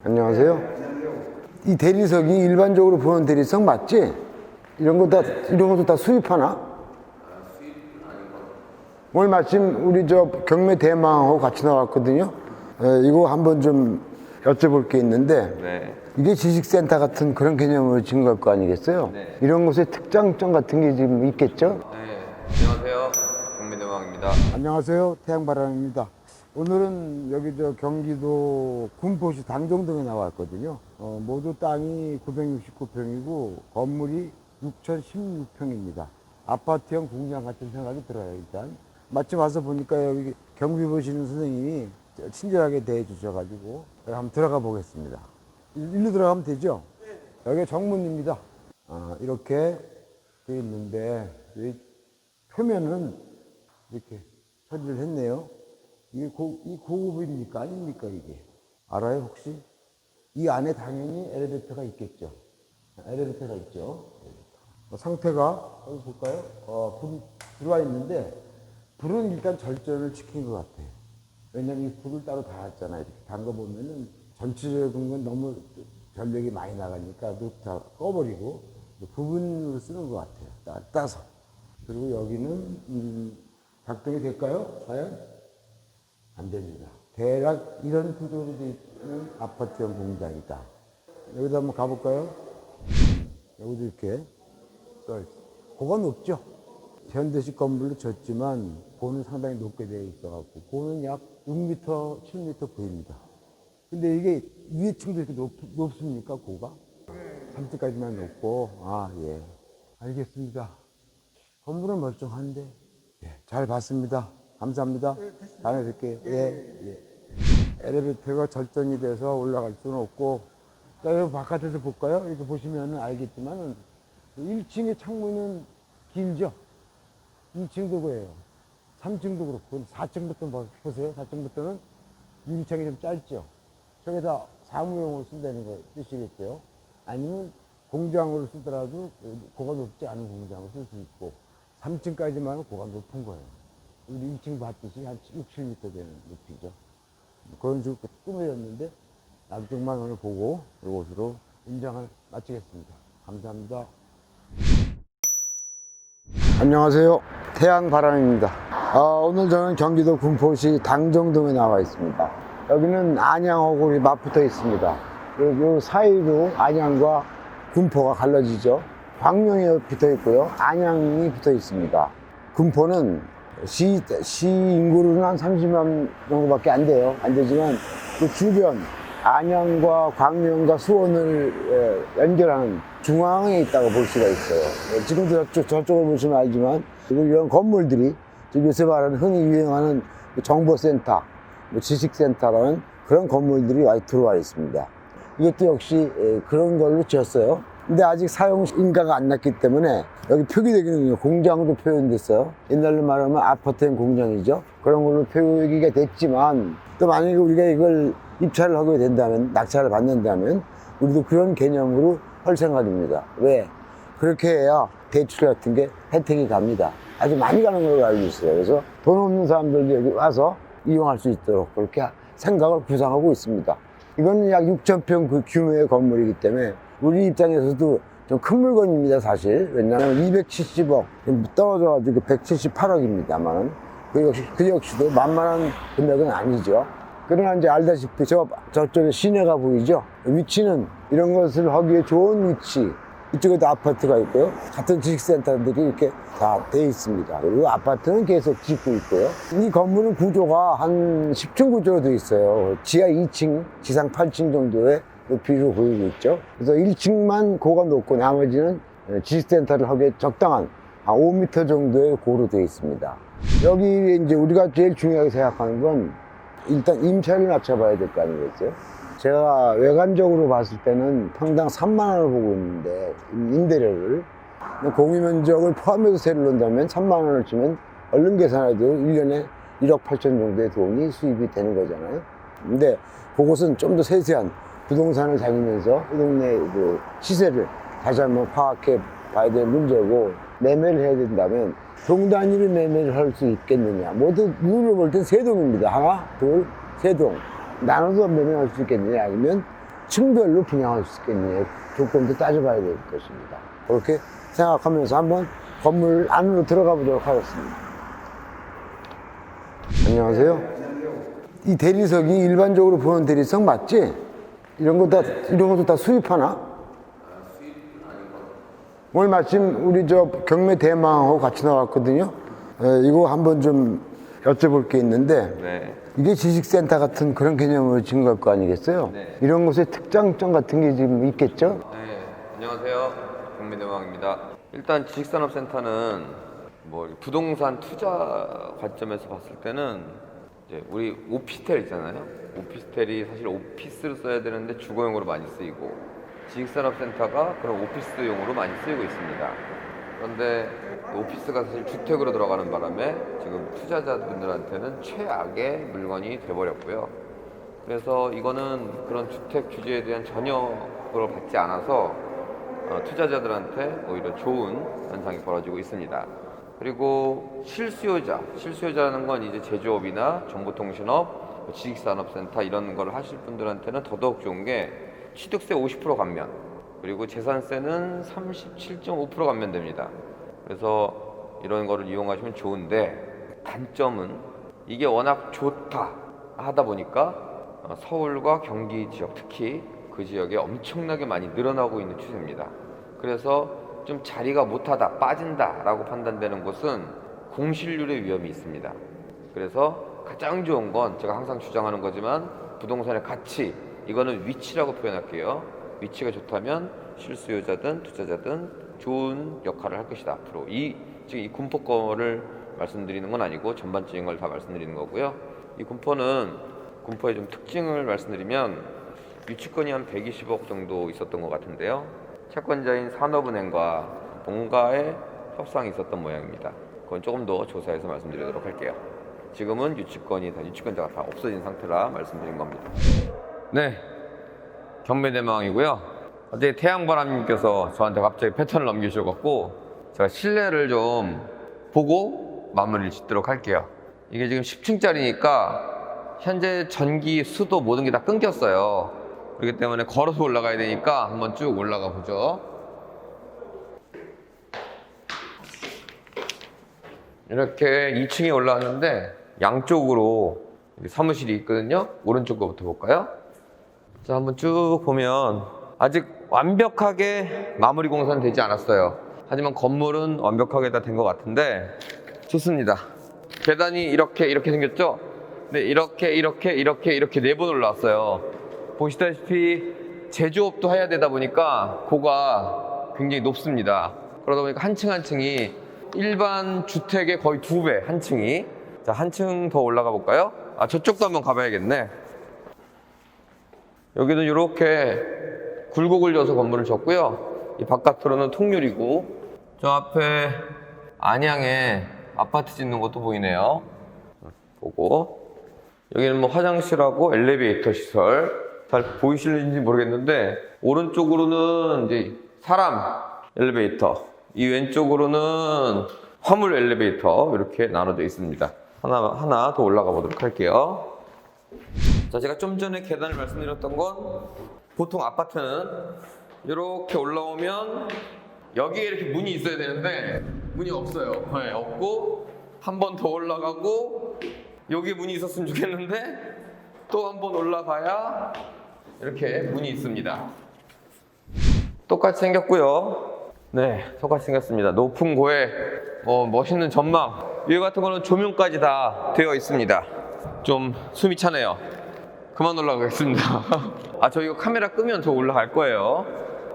안녕하세요. 이 대리석이 일반적으로 보는 대리석 맞지? 이런 것도 다 수입하나? 오늘 마침 우리 저 경매 대망하고 같이 나왔거든요. 이거 한번 좀 여쭤볼 게 있는데, 네. 이게 지식센터 같은 그런 개념으로 지은 걸 거 아니겠어요? 네. 이런 곳에 특장점 같은 게 지금 있겠죠? 네. 안녕하세요. 경매대왕입니다. 안녕하세요. 태양바람입니다. 오늘은 여기 저 경기도 군포시 당정동에 나왔거든요. 모두 땅이 969평이고 건물이 6016평입니다. 아파트형 공장 같은 생각이 들어요. 일단 마침 와서 보니까 여기 경비 보시는 선생님이 친절하게 대해 주셔가지고 한번 들어가 보겠습니다. 일로 들어가면 되죠? 네. 여기가 정문입니다. 이렇게 되어 있는데 이 표면은 이렇게 처리를 했네요. 이게 이 고급입니까? 아닙니까, 이게? 알아요, 혹시? 이 안에 당연히 엘리베이터가 있겠죠. 엘리베이터가 있죠. 상태가, 여기 볼까요? 불이 들어와 있는데, 불은 일단 절전을 시킨 것 같아요. 왜냐면 이 불을 따로 달았잖아요. 이렇게 담궈보면은 전체적인 건 너무 전력이 많이 나가니까 다 꺼버리고, 부분으로 쓰는 것 같아요. 따서. 그리고 여기는, 작동이 될까요? 과연? 안 됩니다. 대략 이런 구조로 되어 있는 아파트형 공장이다. 여기도 한번 가볼까요? 여기도 이렇게 써있어요. 고가 높죠? 현대식 건물로 졌지만 고는 상당히 높게 되어 있어갖고 고는 약 6m, 7m 보입니다. 근데 이게 위에 층도 이렇게 높습니까? 고가? 3층까지만 높고 예. 알겠습니다. 건물은 멀쩡한데 잘 봤습니다. 감사합니다. 다음에 뵐게요. 예. 엘리베이터가 절전이 돼서 올라갈 수는 없고, 여기 바깥에서 볼까요? 이렇게 보시면 알겠지만, 1층의 창문은 길죠? 2층도 그래요. 3층도 그렇고, 4층부터 보세요. 4층부터는 유리창이 좀 짧죠? 저기다 사무용으로 쓴다는 거 뜻이겠죠? 아니면 공장으로 쓰더라도 고가 높지 않은 공장으로 쓸 수 있고, 3층까지만 고가 높은 거예요. 우리 2층 봤듯이 한 6, 7m 되는 높이죠. 그런 식으로 꾸며졌는데 양쪽만 오늘 보고 이것으로 인정을 마치겠습니다. 감사합니다. 안녕하세요. 태양바람입니다. 오늘 저는 경기도 군포시 당정동에 나와 있습니다. 여기는 안양하고 맞붙어 있습니다. 요 사이로 안양과 군포가 갈라지죠. 광명이 붙어 있고요. 안양이 붙어 있습니다. 군포는 시 인구로는 한 30만 정도밖에 안 돼요. 안 되지만 그 주변 안양과 광명과 수원을 연결하는 중앙에 있다고 볼 수가 있어요. 지금도 저쪽을 보시면 알지만 이런 건물들이 요새 말하는 흔히 유행하는 정보센터, 지식센터라는 그런 건물들이 들어와 있습니다. 이것도 역시 그런 걸로 지었어요. 근데 아직 사용 인가가 안 났기 때문에 여기 표기되기는 공장으로 표현됐어요. 옛날로 말하면 아파트형 공장이죠. 그런 걸로 표기가 됐지만 또 만약에 우리가 이걸 입찰을 하게 된다면, 낙찰을 받는다면 우리도 그런 개념으로 할 생각입니다. 왜? 그렇게 해야 대출 같은 게 혜택이 갑니다. 아주 많이 가는 걸로 알고 있어요. 그래서 돈 없는 사람들도 여기 와서 이용할 수 있도록 그렇게 생각을 구상하고 있습니다. 이거는 약 6,000평 그 규모의 건물이기 때문에 우리 입장에서도 좀 큰 물건입니다, 사실. 왜냐하면 270억 떨어져가지고 178억입니다만 그 역시도 만만한 금액은 아니죠. 그러나 이제 알다시피 저쪽에 시내가 보이죠? 위치는 이런 것을 하기에 좋은 위치. 이쪽에도 아파트가 있고요. 같은 지식센터들이 이렇게 다 돼 있습니다. 그리고 아파트는 계속 짓고 있고요. 이 건물은 구조가 한 10층 구조로 돼 있어요. 지하 2층, 지상 8층 정도의 높이로 보이고 있죠. 그래서 1층만 고가 높고 나머지는 지식센터를 하기에 적당한 한 5m 정도의 고로 되어 있습니다. 여기 이제 우리가 제일 중요하게 생각하는 건 일단 임차를 맞춰봐야 될 거 아니겠어요? 제가 외관적으로 봤을 때는 평당 3만 원을 보고 있는데 임대료를 공유 면적을 포함해서 세를 넣는다면 3만 원을 주면 얼른 계산해도 1년에 1억 8천 정도의 돈이 수입이 되는 거잖아요. 근데 그것은 좀 더 세세한 부동산을 다니면서 이 동네 그 시세를 다시 한번 파악해 봐야 될 문제고, 매매를 해야 된다면 동 단위로 매매를 할 수 있겠느냐. 모두 눈으로 볼 땐 세 동입니다. 하나, 둘, 세 동. 나눠서 매매할 수 있겠느냐. 아니면 층별로 분양할 수 있겠느냐 조건도 따져봐야 될 것입니다. 그렇게 생각하면서 한번 건물 안으로 들어가 보도록 하겠습니다. 안녕하세요. 이 대리석이 일반적으로 보는 대리석 맞지? 이런 것도 다 수입하나? 오늘 마침 우리 저 경매 대망하고 같이 나왔거든요. 이거 한번 좀 여쭤볼 게 있는데 네. 이게 지식센터 같은 그런 개념으로 지은 걸 거 아니겠어요? 네. 이런 곳에 특장점 같은 게 지금 있겠죠? 네. 안녕하세요. 국민대왕입니다. 일단 지식산업센터는 뭐 부동산 투자 관점에서 봤을 때는 이제 우리 오피스텔 있잖아요. 오피스텔이 사실 오피스로 써야 되는데 주거용으로 많이 쓰이고 지식산업센터가 그런 오피스용으로 많이 쓰이고 있습니다. 그런데 오피스가 사실 주택으로 들어가는 바람에 지금 투자자분들한테는 최악의 물건이 돼버렸고요. 그래서 이거는 그런 주택 규제에 대한 전혀 그걸 받지 않아서 투자자들한테 오히려 좋은 현상이 벌어지고 있습니다. 그리고 실수요자라는 건 이제 제조업이나 정보통신업, 지식산업센터 이런 걸 하실 분들한테는 더더욱 좋은 게 취득세 50% 감면, 그리고 재산세는 37.5% 감면됩니다. 그래서 이런 거를 이용하시면 좋은데 단점은 이게 워낙 좋다 하다 보니까 서울과 경기 지역, 특히 그 지역에 엄청나게 많이 늘어나고 있는 추세입니다. 그래서 좀 자리가 못하다, 빠진다 라고 판단되는 곳은 공실률의 위험이 있습니다. 그래서 가장 좋은 건 제가 항상 주장하는 거지만 부동산의 가치, 이거는 위치라고 표현할게요. 위치가 좋다면 실수요자든 투자자든 좋은 역할을 할 것이다. 앞으로 지금 이 군포권을 말씀드리는 건 아니고 전반적인 걸 다 말씀드리는 거고요. 이 군포의 좀 특징을 말씀드리면 유치권이 한 120억 정도 있었던 것 같은데요. 채권자인 산업은행과 뭔가의 협상이 있었던 모양입니다. 그건 조금 더 조사해서 말씀드리도록 할게요. 지금은 유치권자가 다 없어진 상태라 말씀드린 겁니다. 네, 경매대망이고요. 어제 태양바람님께서 저한테 갑자기 패턴을 넘기셔갖고 제가 실내를 좀 보고 마무리를 짓도록 할게요. 이게 지금 10층짜리니까 현재 전기, 수도 모든 게 다 끊겼어요. 그렇기 때문에 걸어서 올라가야 되니까 한번 쭉 올라가 보죠. 이렇게 2층에 올라왔는데 양쪽으로 사무실이 있거든요. 오른쪽 거부터 볼까요? 자, 한번 쭉 보면 아직 완벽하게 마무리 공사는 되지 않았어요. 하지만 건물은 완벽하게 다 된 것 같은데 좋습니다. 계단이 이렇게 생겼죠? 네, 이렇게 4번 올라왔어요. 보시다시피 제조업도 해야 되다 보니까 고가 굉장히 높습니다. 그러다 보니까 한 층 한 층이 일반 주택의 거의 2배, 한 층이. 자, 한 층 더 올라가 볼까요? 저쪽도 한번 가봐야겠네. 여기는 이렇게 굴곡을 줘서 건물을 졌고요. 이 바깥으로는 통유리고, 저 앞에 안양에 아파트 짓는 것도 보이네요. 보고, 여기는 뭐 화장실하고 엘리베이터 시설. 잘 보이실는지 모르겠는데, 오른쪽으로는 이제 사람 엘리베이터, 이 왼쪽으로는 화물 엘리베이터 이렇게 나눠져 있습니다. 하나 더 올라가 보도록 할게요. 자, 제가 좀 전에 계단을 말씀드렸던 건 보통 아파트는 이렇게 올라오면 여기에 이렇게 문이 있어야 되는데 문이 없어요. 네, 없고 한 번 더 올라가고 여기에 문이 있었으면 좋겠는데 또 한 번 올라가야 이렇게 문이 있습니다. 똑같이 생겼고요. 네, 똑같이 생겼습니다. 높은 고에 멋있는 전망, 이 같은 거는 조명까지 다 되어 있습니다. 좀 숨이 차네요. 그만 올라가겠습니다. 저 이거 카메라 끄면 저 올라갈 거예요.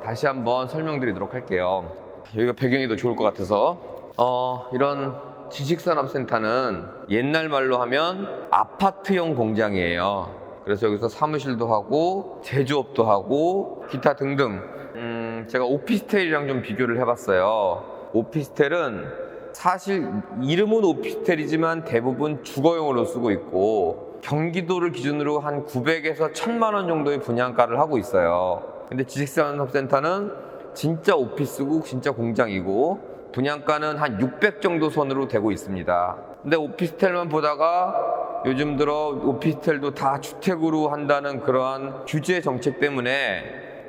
다시 한번 설명드리도록 할게요. 여기가 배경이 더 좋을 것 같아서. 이런 지식산업센터는 옛날 말로 하면 아파트형 공장이에요. 그래서 여기서 사무실도 하고 제조업도 하고 기타 등등. 제가 오피스텔이랑 좀 비교를 해봤어요. 오피스텔은 사실 이름은 오피스텔이지만 대부분 주거용으로 쓰고 있고 경기도를 기준으로 한 900에서 1000만 원 정도의 분양가를 하고 있어요. 근데 지식산업센터는 진짜 오피스고 진짜 공장이고 분양가는 한 600 정도 선으로 되고 있습니다. 근데 오피스텔만 보다가 요즘 들어 오피스텔도 다 주택으로 한다는 그러한 규제 정책 때문에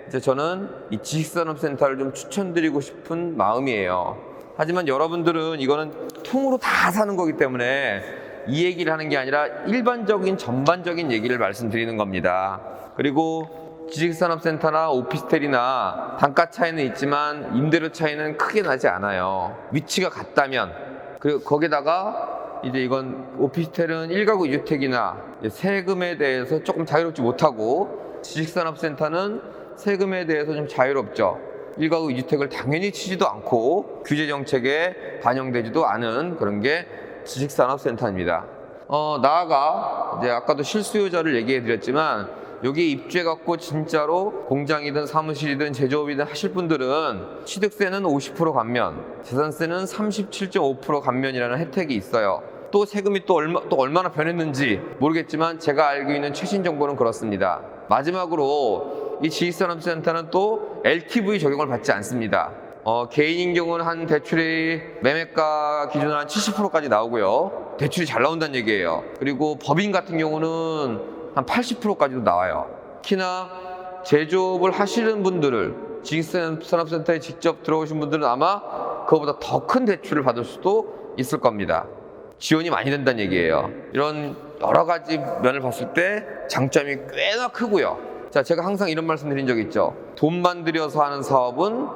이제 저는 이 지식산업센터를 좀 추천드리고 싶은 마음이에요. 하지만 여러분들은 이거는 통으로 다 사는 거기 때문에 이 얘기를 하는 게 아니라 일반적인 전반적인 얘기를 말씀드리는 겁니다. 그리고 지식산업센터나 오피스텔이나 단가 차이는 있지만 임대료 차이는 크게 나지 않아요. 위치가 같다면. 그리고 거기다가 이제 이건 오피스텔은 1가구 2주택이나 세금에 대해서 조금 자유롭지 못하고 지식산업센터는 세금에 대해서 좀 자유롭죠. 1가구 2주택을 당연히 치지도 않고 규제 정책에 반영되지도 않은 그런 게 지식산업센터입니다. 나아가 이제 아까도 실수요자를 얘기해 드렸지만 여기에 입주해 갖고 진짜로 공장이든 사무실이든 제조업이든 하실 분들은 취득세는 50% 감면, 재산세는 37.5% 감면이라는 혜택이 있어요. 또 세금이 또 얼마나 변했는지 모르겠지만 제가 알고 있는 최신 정보는 그렇습니다. 마지막으로 이 지식산업센터는 또 LTV 적용을 받지 않습니다. 개인인 경우는 한 대출이 매매가 기준 한 70%까지 나오고요. 대출이 잘 나온다는 얘기예요. 그리고 법인 같은 경우는 한 80%까지도 나와요. 특히나 제조업을 하시는 분들을 지식산업센터에 직접 들어오신 분들은 아마 그거보다 더 큰 대출을 받을 수도 있을 겁니다. 지원이 많이 된다는 얘기예요. 이런 여러 가지 면을 봤을 때 장점이 꽤나 크고요. 자, 제가 항상 이런 말씀 드린 적 있죠. 돈만 들여서 하는 사업은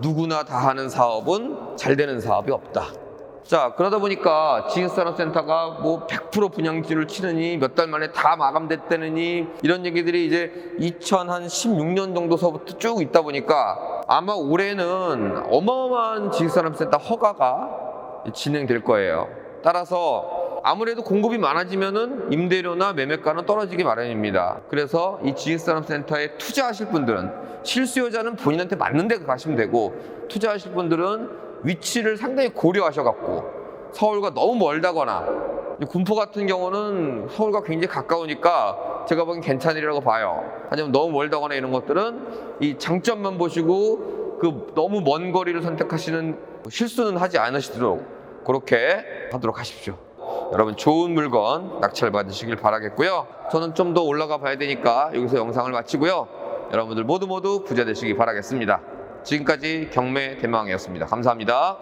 누구나 다 하는 사업은 잘 되는 사업이 없다. 자, 그러다 보니까 지식산업센터가 뭐 100% 분양지를 치느니 몇 달 만에 다 마감됐다느니 이런 얘기들이 이제 2016년 정도서부터 쭉 있다 보니까 아마 올해는 어마어마한 지식산업센터 허가가 진행될 거예요. 따라서 아무래도 공급이 많아지면은 임대료나 매매가는 떨어지기 마련입니다. 그래서 이 지식산업센터에 투자하실 분들은 실수요자는 본인한테 맞는 데 가시면 되고 투자하실 분들은 위치를 상당히 고려하셔갖고 서울과 너무 멀다거나 군포 같은 경우는 서울과 굉장히 가까우니까 제가 보기엔 괜찮으리라고 봐요. 하지만 너무 멀다거나 이런 것들은 이 장점만 보시고 그 너무 먼 거리를 선택하시는 실수는 하지 않으시도록 그렇게 하도록 하십시오. 여러분 좋은 물건 낙찰 받으시길 바라겠고요. 저는 좀 더 올라가 봐야 되니까 여기서 영상을 마치고요. 여러분들 모두 부자 되시기 바라겠습니다. 지금까지 경매 대망이었습니다. 감사합니다.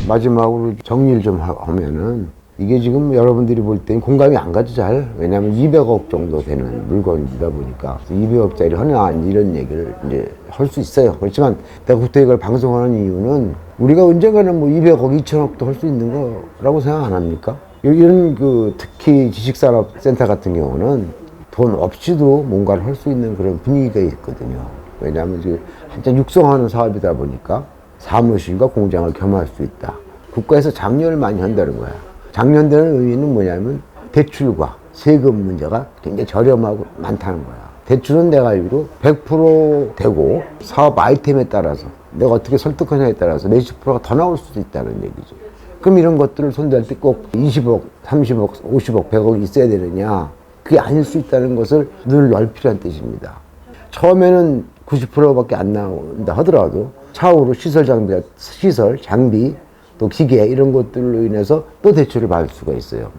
마지막으로 정리를 좀 하면은 이게 지금 여러분들이 볼 때는 공감이 안 가죠 잘. 왜냐하면 200억 정도 되는 물건이다 보니까 200억짜리 하나 이런 얘기를 이제 할 수 있어요. 그렇지만 내가 그때 이걸 방송하는 이유는 우리가 언젠가는 뭐 200억, 2천억도 할 수 있는 거라고 생각 안 합니까? 이런 특히 지식산업센터 같은 경우는 돈 없이도 뭔가를 할 수 있는 그런 분위기가 있거든요. 왜냐하면 지금 한참 육성하는 사업이다 보니까 사무실과 공장을 겸할 수 있다. 국가에서 장려를 많이 한다는 거야. 장려되는 의미는 뭐냐면 대출과 세금 문제가 굉장히 저렴하고 많다는 거야. 대출은 내가 알기로 100% 되고 사업 아이템에 따라서 내가 어떻게 설득하냐에 따라서 몇십 프로가 더 나올 수도 있다는 얘기죠. 그럼 이런 것들을 손댈 때 꼭 20억, 30억, 50억, 100억이 있어야 되느냐? 그게 아닐 수 있다는 것을 늘 넓히라는 뜻입니다. 처음에는 90%밖에 안 나온다 하더라도 차후로 시설, 장비, 또 기계 이런 것들로 인해서 또 대출을 받을 수가 있어요.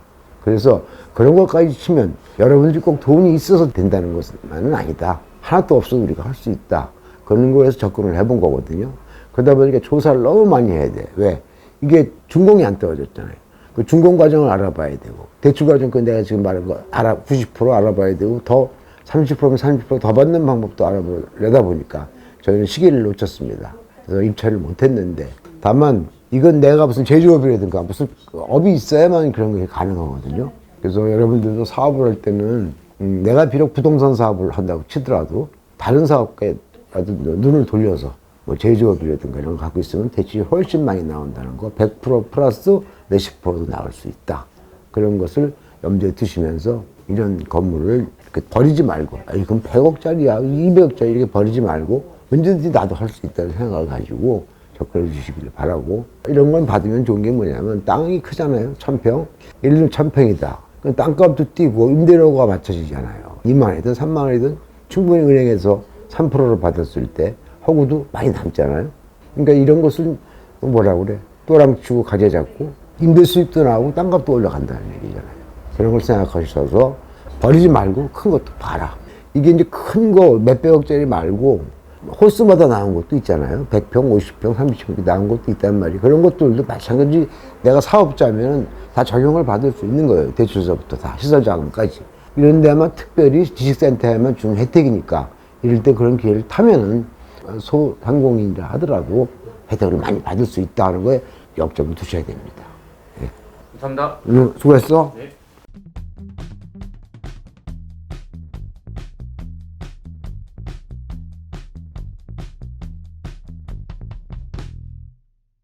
그래서 그런 것까지 치면 여러분들이 꼭 돈이 있어서 된다는 것만은 아니다. 하나도 없어도 우리가 할 수 있다. 그런 거에서 접근을 해본 거거든요. 그러다 보니까 조사를 너무 많이 해야 돼. 왜? 이게 준공이 안 떨어졌잖아요. 그 준공 과정을 알아봐야 되고 대출 과정 그 내가 지금 말한 거 90% 알아봐야 되고 더 30%면 30%더 받는 방법도 알아보려다 보니까 저희는 시기를 놓쳤습니다. 그래서 입찰을 못했는데 다만 이건 내가 무슨 제조업이라든가 무슨 업이 있어야만 그런 게 가능하거든요. 그래서 여러분들도 사업을 할 때는 내가 비록 부동산 사업을 한다고 치더라도 다른 사업에 눈을 돌려서 뭐 제조업이라든가 이런 거 갖고 있으면 대출이 훨씬 많이 나온다는 거 100% 플러스 몇십 프로도 나올 수 있다. 그런 것을 염두에 두시면서 이런 건물을 이렇게 버리지 말고 이건 100억짜리야 200억짜리 이렇게 버리지 말고 언제든지 나도 할 수 있다는 생각을 가지고 접근해 주시길 바라고 이런 건 받으면 좋은 게 뭐냐면 땅이 크잖아요. 1000평. 예를 들면 1000평이다. 땅값도 뛰고 임대료가 맞춰지잖아요. 2만원이든 3만원이든 충분히 은행에서 3%를 받았을 때 허구도 많이 남잖아요. 그러니까 이런 것은 뭐라 그래? 또랑 치고 가재 잡고 임대 수입도 나오고 땅값도 올라간다는 얘기잖아요. 그런 걸 생각하셔서 버리지 말고 큰 것도 봐라. 이게 이제 큰 거 몇백억짜리 말고 호수마다 나온 것도 있잖아요. 100평, 50평, 30평 나온 것도 있단 말이에요. 그런 것들도 마찬가지 내가 사업자면 다 적용을 받을 수 있는 거예요. 대출서부터 다 시설자금까지. 이런 데만 특별히 지식센터에만 주는 혜택이니까 이럴 때 그런 기회를 타면은 소상공인이라 하더라도 혜택을 많이 받을 수 있다는 거에 역점을 두셔야 됩니다. 감사합니다. 수고했어. 네.